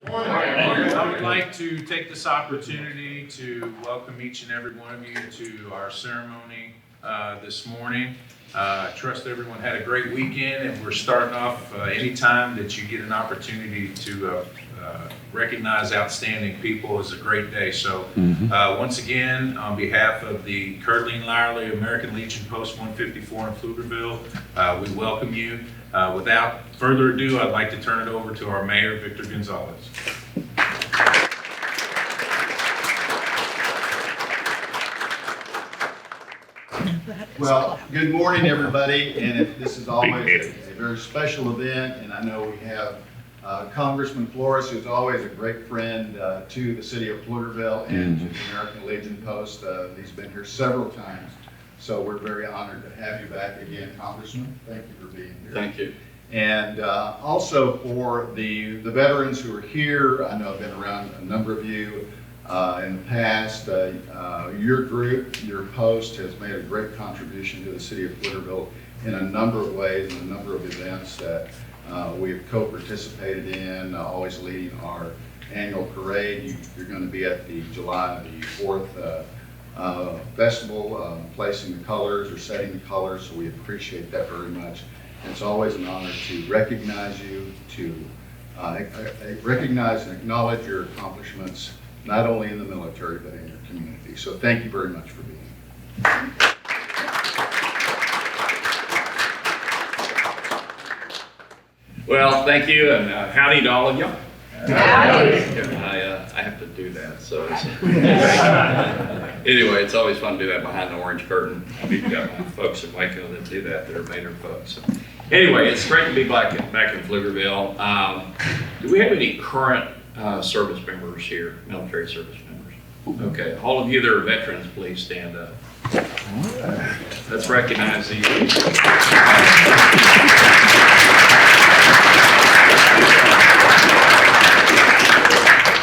I would like to take this opportunity to welcome each and every one of you to our ceremony this morning. I trust everyone had a great weekend, and we're starting off anytime that you get an opportunity to recognize outstanding people is a great day. So once again, on behalf of the Killian American Legion Post 154 in Pflugerville, we welcome you. Without further ado, I'd like to turn it over to our Mayor, Victor Gonzales. Well, good morning, everybody, and this is always a very special event, and I know we have Congressman Flores, who's always a great friend to the city of Pflugerville and to the American Legion Post. He's been here several times, so we're very honored to have you back again, Congressman. Thank you for being here. Thank you. And also for the veterans who are here, I know I've been around a number of you in the past. Your group, your post has made a great contribution to the city of Pflugerville in a number of ways and a number of events that we have co-participated in, always leading our annual parade. You're going to be at the July the 4th festival, placing the colors or setting the colors, so we appreciate that very much. It's always an honor to recognize you, to recognize and acknowledge your accomplishments, not only in the military, but in your community. So thank you very much for being here. Well, thank you, and howdy to all of y'all. I have to do that, so it's anyway, it's always fun to do that behind the orange curtain. We've got my folks in Waco that do that are Maynard folks. So, anyway, it's great to be back in Pflugerville. Do we have any current service members here, military service members? Okay, all of you that are veterans, please stand up. Let's recognize these.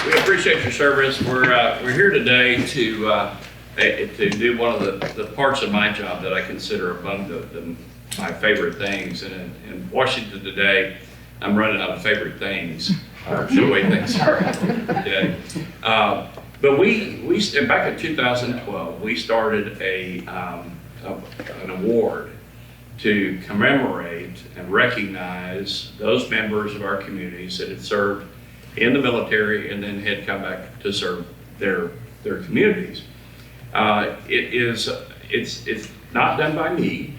We appreciate your service. We're here today to do one of the parts of my job that I consider among my favorite things. And in Washington today, I'm running out of favorite things. The way things are today. But we back in 2012, we started an award to commemorate and recognize those members of our communities that had served in the military and then had come back to serve their communities. It's not done by me.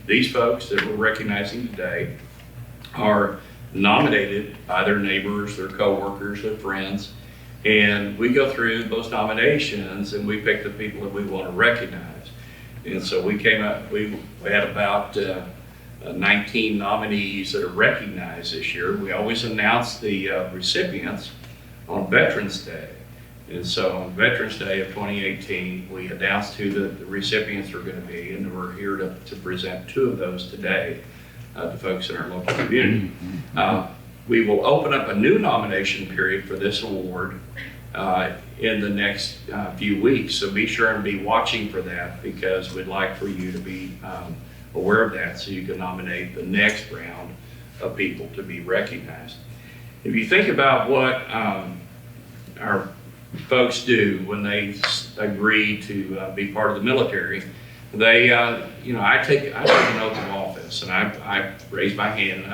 These folks that we're recognizing today are nominated by their neighbors, their coworkers, their friends, and we go through those nominations and we pick the people that we want to recognize. And so we came up, we had about 19 nominees that are recognized this year. We always announce the recipients on Veterans Day. And so on Veterans Day of 2018, we announced who the recipients are going to be, and we're here to present two of those today to folks in our local community. We will open up a new nomination period for this award in the next few weeks. So be sure and be watching for that, because we'd like for you to be aware of that so you can nominate the next round of people to be recognized. If you think about what our folks do when they agree to be part of the military, they, I take an oath of office, and I raise my hand and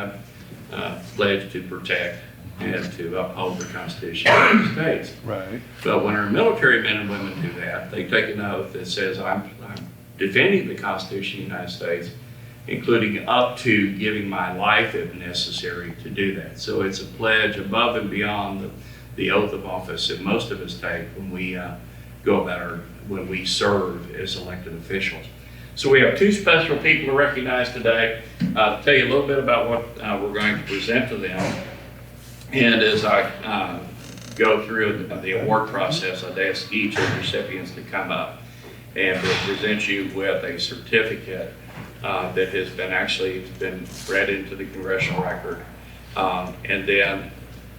I pledge to protect and to uphold the Constitution of the United States. Right. But when our military men and women do that, they take an oath that says, I'm defending the Constitution of the United States, including up to giving my life if necessary to do that. So it's a pledge above and beyond the oath of office that most of us take when we when we serve as elected officials. So we have two special people to recognize today. I'll tell you a little bit about what we're going to present to them. And as I go through the award process, I'd ask each of the recipients to come up and we'll present you with a certificate that has been read into the Congressional record. And then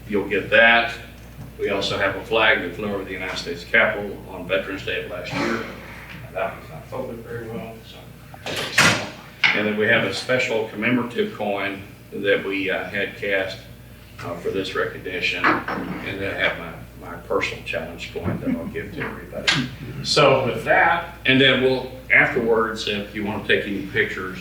you'll get that. We also have a flag that flew over the United States Capitol on Veterans Day of last year. That was not folded very well. And then we have a special commemorative coin that we had cast for this recognition, and then I have my personal challenge coin that I'll give to everybody. So with that, and then we'll, afterwards, if you want to take any pictures,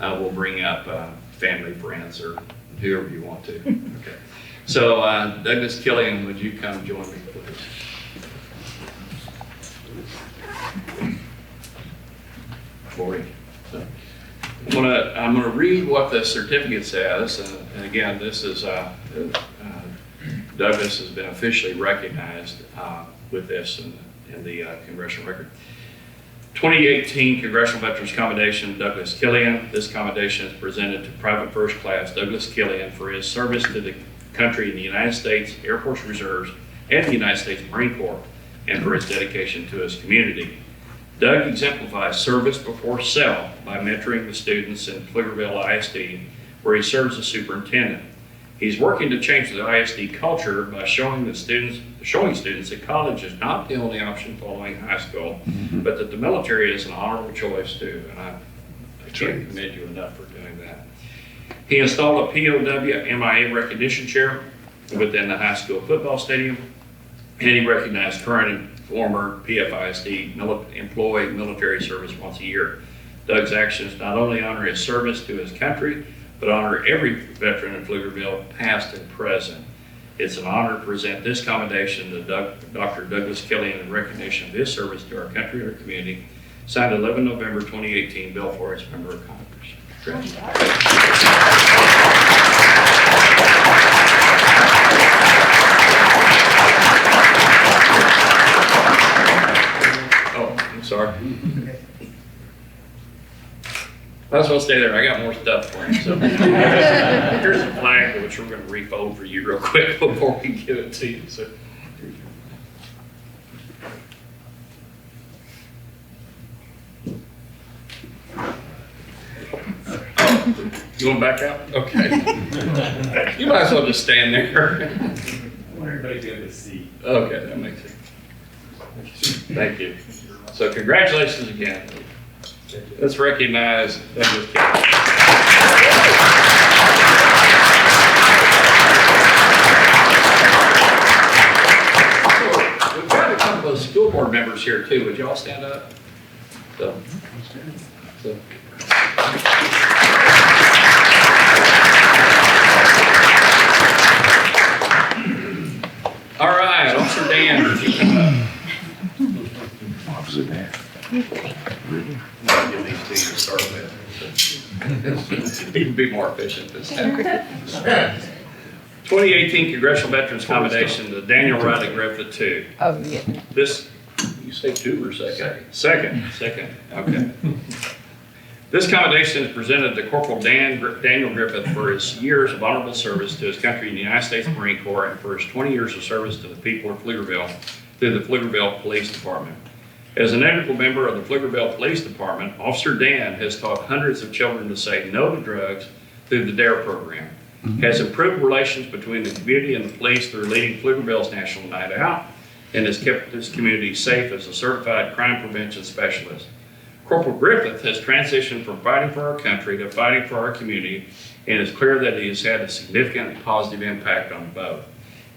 we'll bring up family, friends, or whoever you want to. Okay. So Douglas Killian, would you come join me, please? Corey. So, I'm gonna read what the certificate says, and again, this is Douglas has been officially recognized with this in the Congressional record. 2018 Congressional Veterans Commendation, Douglas Killian. This commendation is presented to Private First Class Douglas Killian for his service to the country in the United States Air Force Reserves and the United States Marine Corps, and for his dedication to his community. Doug exemplifies service before self by mentoring the students in Pflugerville ISD, where he serves as superintendent. He's working to change the ISD culture by showing students that college is not the only option following high school, but that the military is an honorable choice too. And I can't commend you enough for doing that. He installed a POW MIA recognition chair within the high school football stadium, and he recognized current and former PFISD employee military service once a year. Doug's actions not only honor his service to his country, but honor every veteran in Pflugerville, past and present. It's an honor to present this commendation to Dr. Douglas Killian in recognition of his service to our country and our community. Signed 11 November 2018, Bill Flores, Member of Congress. Oh, I'm sorry. I was supposed to stay there. I got more stuff for you. So here's a flag which we're going to refold for you real quick before we give it to you. So. You want to back out? Okay. You might as well just stand there. I want everybody to be able to see. Okay, that makes sense. Thank you. So congratulations again. Let's recognize Douglas Killian. We've got a couple of school board members here too. Would you all stand up? So. All right, Officer Dan, if you come up. Officer Dan. I'll give these to you to start with. You can be more efficient this time. 2018 Congressional Veterans Commendation to Daniel Riley Griffith II. Oh, yeah. This, you say two or second? Second, okay. This commendation is presented to Corporal Daniel Griffith for his years of honorable service to his country in the United States Marine Corps and for his 20 years of service to the people of Pflugerville through the Pflugerville Police Department. As an integral member of the Pflugerville Police Department, Officer Dan has taught hundreds of children to say no to drugs through the DARE program, has improved relations between the community and the police through leading Pflugerville's National Night Out, and has kept this community safe as a certified crime prevention specialist. Corporal Griffith has transitioned from fighting for our country to fighting for our community, and it's clear that he has had a significant and positive impact on both.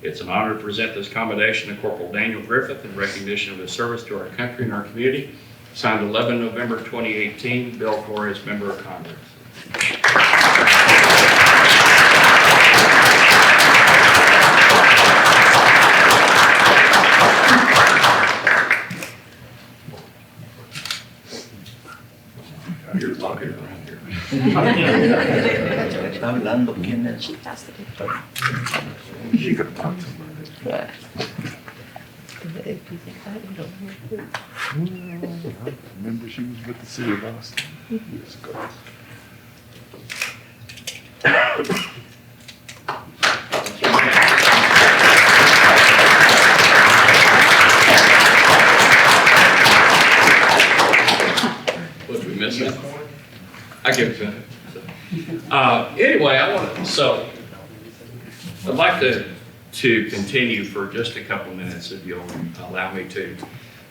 It's an honor to present this commendation to Corporal Daniel Griffith in recognition of his service to our country and our community. Signed 11 November 2018, Bill Flores, Member of Congress. You're talking around here. Hablando quién es. She could have talked to him. I remember she was with the city of Austin years ago. What, we missed it? I give it to him. Anyway, I'd like to continue for just a couple minutes, if you'll allow me to.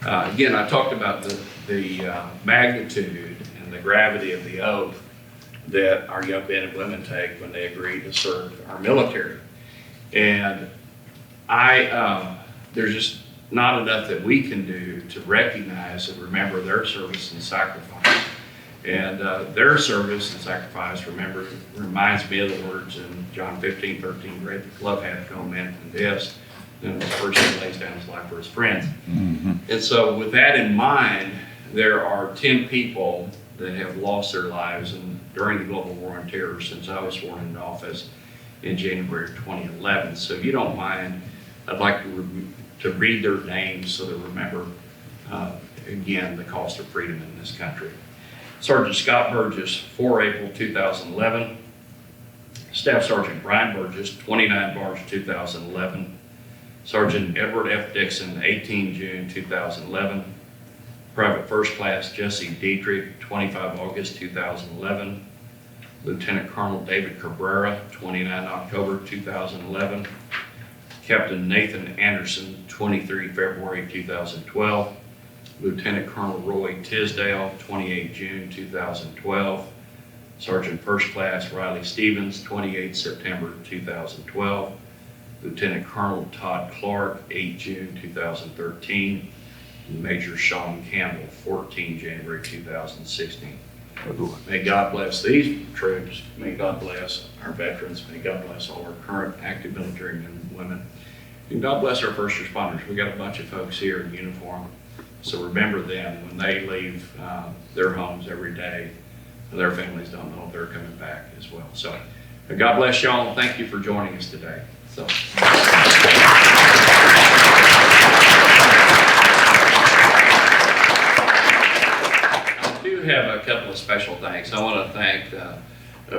Again, I talked about the magnitude and the gravity of the oath that our young men and women take when they agree to serve our military. And there's just not enough that we can do to recognize and remember their service and sacrifice. And their service and sacrifice, reminds me of the words in John 15:13, great love hath no man than this, and the person lays down his life for his friends. And so with that in mind, there are 10 people that have lost their lives during the global war on terror since I was sworn into office in January of 2011. So if you don't mind, I'd like to read their names so they remember, again, the cost of freedom in this country. Sergeant Scott Burgess, 4 April 2011. Staff Sergeant Brian Burgess, 29 March 2011. Sergeant Edward F. Dixon, 18 June 2011. Private First Class Jesse Dietrich, 25 August 2011. Lieutenant Colonel David Cabrera, 29 October 2011. Captain Nathan Anderson, 23 February 2012. Lieutenant Colonel Roy Tisdale, 28 June 2012. Sergeant First Class Riley Stevens, 28 September 2012. Lieutenant Colonel Todd Clark, 8 June 2013. And Major Sean Campbell, 14 January 2016. May God bless these troops. May God bless our veterans. May God bless all our current active military men and women. And God bless our first responders. We got a bunch of folks here in uniform. So remember them when they leave their homes every day. Their families don't know if they're coming back as well. So God bless y'all and thank you for joining us today. So. I do have a couple of special thanks. I want to thank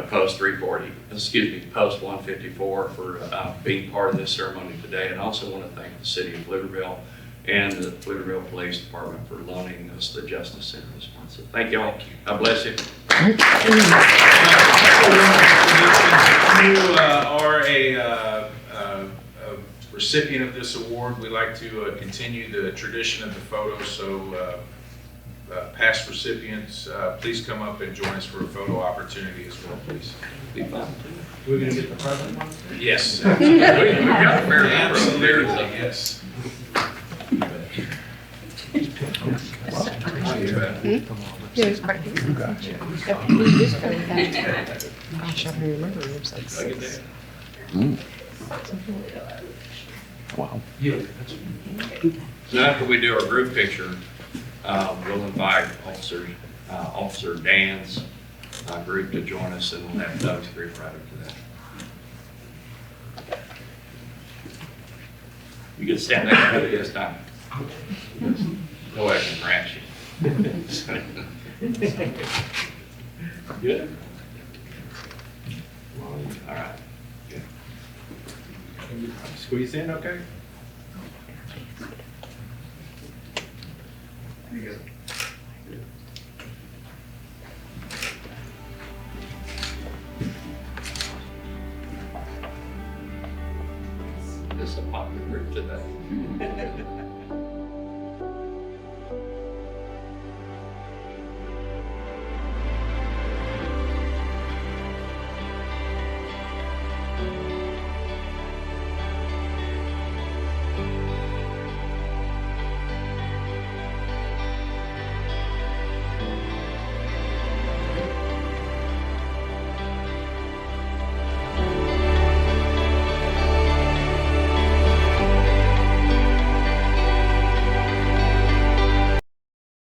Post 154 for being part of this ceremony today. And I also want to thank the city of Pflugerville and the Pflugerville Police Department for loaning us the Justice Center this month. So thank you all. God bless you. You are a recipient of this award. We like to continue the tradition of the photo. So past recipients, please come up and join us for a photo opportunity as well, please. Be fun. We're going to get the present one? Yes. We've got a fair number of there. Absolutely, yes. Yeah, it's quite good. Gotcha. Gosh, I don't remember. It was like 6. Wow. So after we do our group picture, we'll invite Officer Dan's group to join us, and we'll have Doug's group right after that. You can stand next to me this time. No way I can ranch you. Good? All right. Good. Squeeze in, okay? There you go. This is a popular group today.